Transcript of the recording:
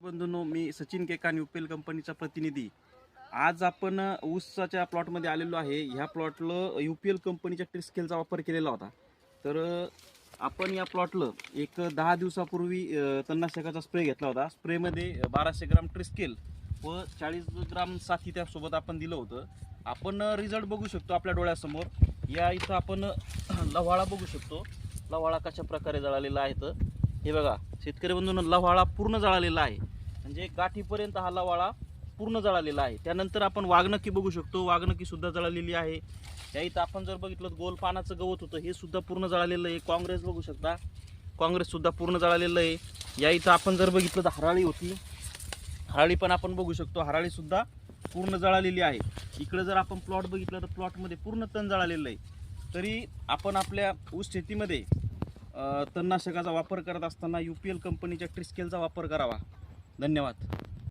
बंधूंनो, मी Sachin Kekan UPL कंपनीचा प्रतिनिधी. आज आपण ऊसाच्या प्लॉटमध्ये आलेलो आहे. ह्या प्लॉटला UPL कंपनीच्या ट्रिस्केलचा वापर केलेला होता. तर आपण या प्लॉटला एक 10 दिवसापूर्वी तणनाशकाचा स्प्रे घेतला होता. स्प्रेमध्ये 1200 ग्राम ट्रिस्केल व 40 ग्राम साथी त्यासोबत आपण दिलं होतं. आपण रिझल्ट बघू शकतो आपल्या डोळ्यासमोर. या इथं आपण लव्हाळा बघू शकतो. लव्हाळा कशा प्रकारे जळालेला आहे तर हे बघा, शेतकरी बंधूंनो, लव्हाळा पूर्ण जळालेला आहे. म्हणजे गाठीपर्यंत हा लव्हाळा पूर्ण जळालेला आहे. त्यानंतर आपण वाघनखी बघू शकतो. वाघनखी सुद्धा जळालेली आहे. या इथं आपण जर बघितलं गोल पानाचं गवत होतं हे सुद्धा पूर्ण जळालेलं आहे. काँग्रेस बघू शकता, काँग्रेस सुद्धा पूर्ण जळालेलं आहे. या इथं आपण जर बघितलं तर हराळी होती, हराळी पण आपण बघू शकतो. हराळी सुद्धा पूर्ण जळालेली आहे. इकडे जर आपण प्लॉट बघितलं तर प्लॉटमध्ये पूर्ण तण जळालेलं आहे. तरी आपण आपल्या ऊस शेतीमध्ये तणनाशकाचा वापर करत असताना UPL कंपनीच्या ट्रिस्केलचा वापर करावा. धन्यवाद.